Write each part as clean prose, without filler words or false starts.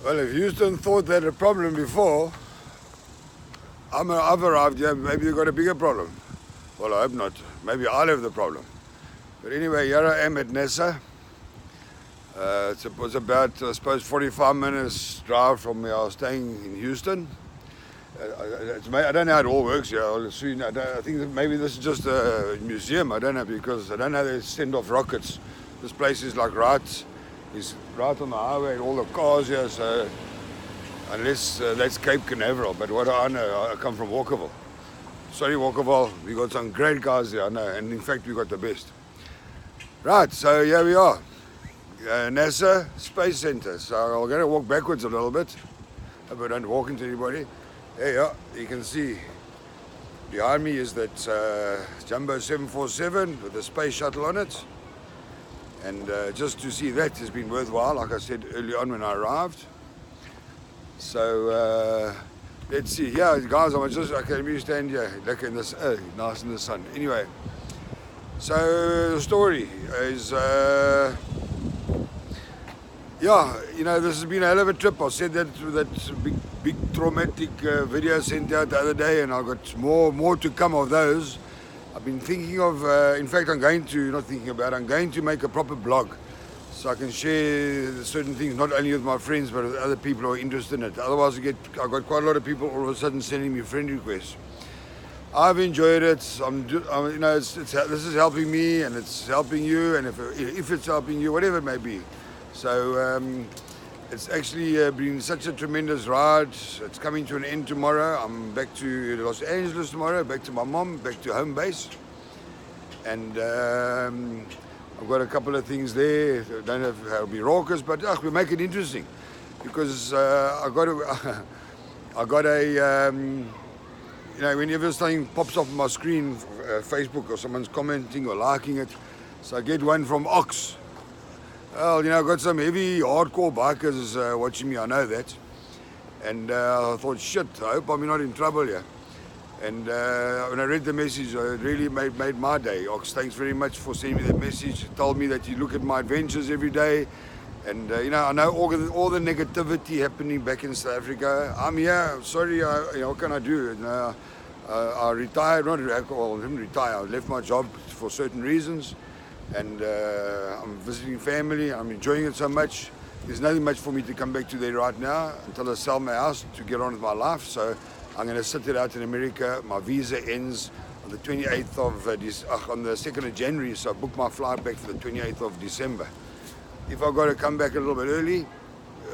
Well, if Houston thought they had a problem before, I've arrived here, maybe they've got a bigger problem. Well, I hope not. Maybe I'll have the problem. But anyway, here I am at NASA. It was about, I suppose, 45 minutes drive from where I was staying in Houston. I don't know how it all works here. I think that maybe this is just a museum. I don't know, because I don't know they send off rockets. This place is like right on the highway and all the cars here. So unless that's Cape Canaveral, but what I know, I come from Walkerville. Sorry, Walkerville, we got some great guys there, I know, and in fact we got the best. Right, so here we are, NASA Space Center. So I'm going to walk backwards a little bit. Hope I don't walk into anybody. There you are, you can see behind me is that Jumbo 747 with the space shuttle on it. And just to see that has been worthwhile, like I said early on when I arrived. So let's see. Yeah, guys, okay, let me stand here. Look in this, nice in the sun. Anyway, so the story is, yeah, you know, this has been a hell of a trip. I said that big traumatic video sent out the other day, and I've got more to come of those. I've been thinking of, in fact, I'm going to make a proper blog so I can share certain things, not only with my friends, but with other people who are interested in it. Otherwise, I've got quite a lot of people all of a sudden sending me friend requests. I've enjoyed it. You know, this is helping me, and it's helping you, and if it's helping you, whatever it may be. So it's actually been such a tremendous ride. It's coming to an end tomorrow. I'm back to Los Angeles tomorrow, back to my mom, back to home base. And I've got a couple of things there. I don't know if it'll be raucous, but we make it interesting. Because I got a, you know, whenever something pops up on my screen, Facebook, or someone's commenting or liking it, so I get one from Ox. Well, you know, I've got some heavy, hardcore bikers watching me, I know that. And I thought, shit, I hope I'm not in trouble here. And when I read the message, it really made my day. Ox, thanks very much for sending me that message. It told me that you look at my adventures every day. And, you know, I know all the negativity happening back in South Africa. I'm here, sorry, you know, what can I do? I retired, I didn't retire, I left my job for certain reasons. And I'm visiting family, I'm enjoying it so much. There's nothing much for me to come back to there right now until I sell my house to get on with my life. So I'm going to sit it out in America. My visa ends on the 28th of, on the 2nd of January, so I booked my flight back for the 28th of December. If I've got to come back a little bit early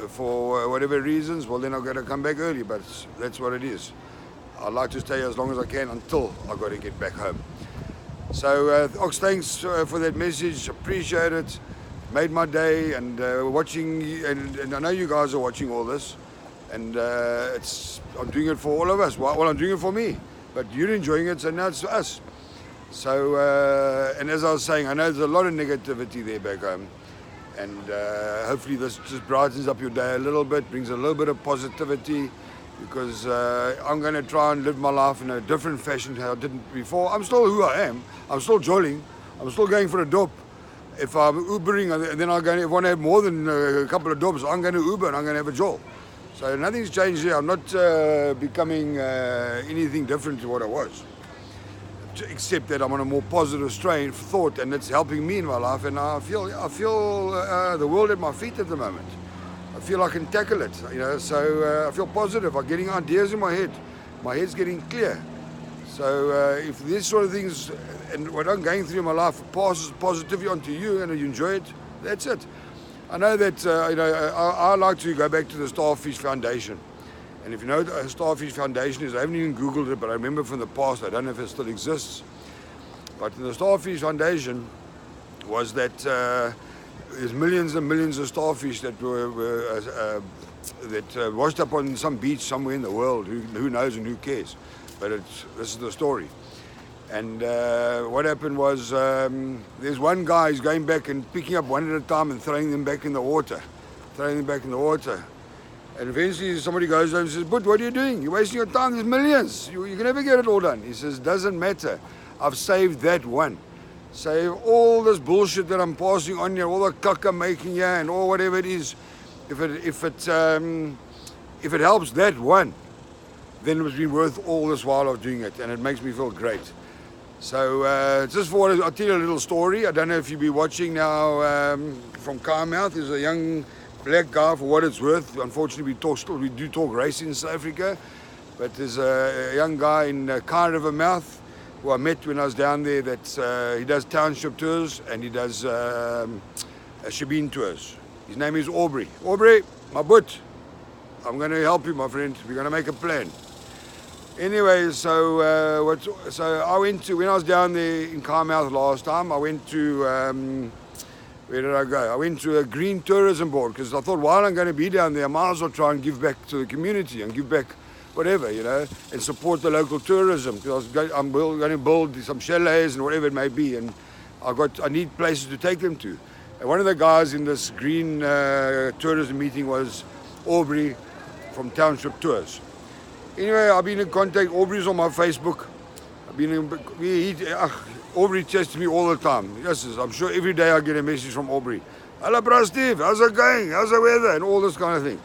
for whatever reasons, well then I've got to come back early, but that's what it is. I'd like to stay as long as I can until I've got to get back home. So, Ox, thanks for that message, appreciate it, made my day, and watching, and I know you guys are watching all this, and I'm doing it for all of us. Well, I'm doing it for me, but you're enjoying it, so now it's us. So, and as I was saying, I know there's a lot of negativity there back home, and hopefully this just brightens up your day a little bit, brings a little bit of positivity, because I'm going to try and live my life in a different fashion than I didn't before. I'm still who I am. I'm still jolling. I'm still going for a dop. If I'm Ubering, and then if I want to have more than a couple of dops, I'm going to Uber and I'm going to have a jol. So nothing's changed here. I'm not becoming anything different to what I was, except that I'm on a more positive strain of thought, and it's helping me in my life. And I feel the world at my feet at the moment. I feel I can tackle it, you know, so I feel positive. I'm getting ideas in my head. My head's getting clear. So if these sort of things, and what I'm going through in my life, passes positivity onto you and you enjoy it, that's it. I know that, you know, I like to go back to the Starfish Foundation. And if you know what the Starfish Foundation is, I haven't even Googled it, but I remember from the past, I don't know if it still exists. But the Starfish Foundation was that there's millions and millions of starfish that washed up on some beach somewhere in the world. Who knows and who cares? But this is the story. And what happened was there's one guy who's going back and picking up one at a time and throwing them back in the water. And eventually somebody goes over and says, "But what are you doing? You're wasting your time. There's millions. You can never get it all done." He says, "Doesn't matter. I've saved that one. Save all this bullshit that I'm passing on here, all the cuck I'm making here and all whatever it is. if it helps that one, then it's been worth all this while of doing it, and it makes me feel great. So just for I'll tell you a little story. I don't know if you'll be watching now from Kei Mouth. There's a young black guy, for what it's worth. Unfortunately, we do talk racing in South Africa, but there's a young guy in Kei Mouth who I met when I was down there. That he does township tours and he does shebeen tours. His name is Aubrey. Aubrey, my butt. I'm going to help you, my friend. We're going to make a plan. Anyway, so I went to, when I was down there in Kei Mouth last time, I went to, where did I go? I went to a green tourism board, because I thought, while I'm going to be down there, I might as well try and give back to the community and give back whatever, you know, and support the local tourism, because I'm going to build some chalets and whatever it may be, and I need places to take them to. And one of the guys in this green tourism meeting was Aubrey from Township Tours. Anyway, I've been in contact. Aubrey's on my Facebook. Aubrey chats me all the time. Yes, I'm sure every day I get a message from Aubrey. Hello, bro, Steve. How's it going? How's the weather? And all this kind of thing.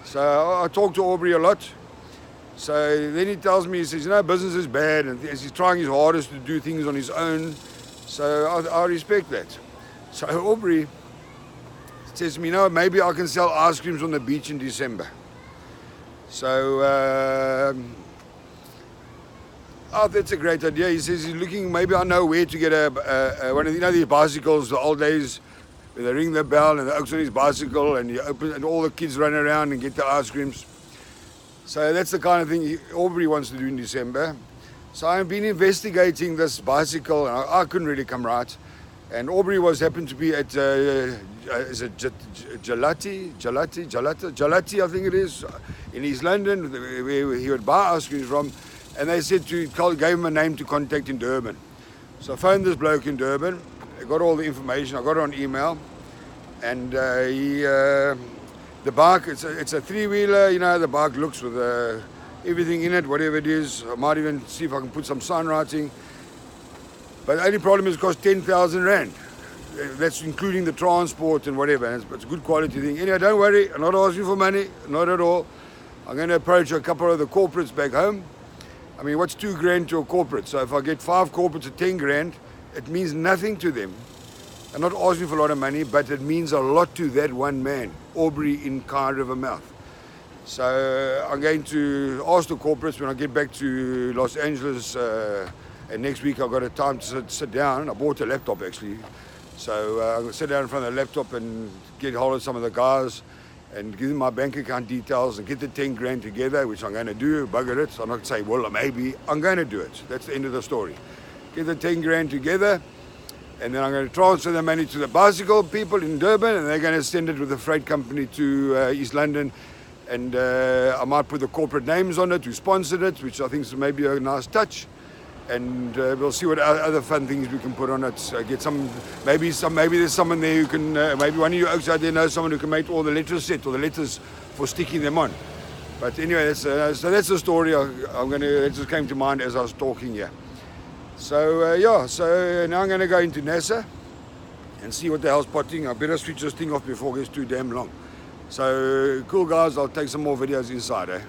So I talk to Aubrey a lot. So then he tells me, he says, you know, business is bad, and he's trying his hardest to do things on his own. So I respect that. So Aubrey says to me, you know, maybe I can sell ice creams on the beach in December. So, that's a great idea. He says he's looking, maybe I know where to get one of, you know, these bicycles, the old days, where they ring the bell and the oaks on his bicycle, and you open, and all the kids run around and get the ice creams. So that's the kind of thing Aubrey wants to do in December. So I've been investigating this bicycle, and I couldn't really come right. And Aubrey happened to be at is it Gelati, I think it is, in East London, where he would buy ice creams from. And they said gave him a name to contact in Durban. So I phoned this bloke in Durban. I got all the information. I got it on email. And the bike, it's a three-wheeler. You know, the bike looks with everything in it, whatever it is. I might even see if I can put some sign writing. But the only problem is it costs 10,000 Rand. That's including the transport and whatever. And it's a good quality thing. Anyway, don't worry. I'm not asking for money. Not at all. I'm going to approach a couple of the corporates back home. I mean, what's 2 grand to a corporate? So if I get 5 corporates at 10 grand, it means nothing to them. I'm not asking for a lot of money, but it means a lot to that one man, Aubrey in Kei Mouth. So I'm going to ask the corporates when I get back to Los Angeles, and next week I've got a time to sit down. I bought a laptop actually. So I'm going to sit down in front of the laptop and get hold of some of the guys and give them my bank account details and get the 10 grand together, which I'm going to do, bugger it. So I'm not saying, well, maybe. I'm going to do it. That's the end of the story. Get the 10 grand together, and then I'm going to transfer the money to the bicycle people in Durban, and they're going to send it with a freight company to East London. And I might put the corporate names on it who sponsored it, which I think is maybe a nice touch. And we'll see what other fun things we can put on it. Get some, maybe there's someone there who can, maybe one of you oaks out there knows someone who can make all the letters set or the letters for sticking them on. But anyway, so that's the story. It just came to mind as I was talking here. So so now I'm going to go into NASA and see what the hell's potting. I better switch this thing off before it gets too damn long. So cool guys, I'll take some more videos inside, eh?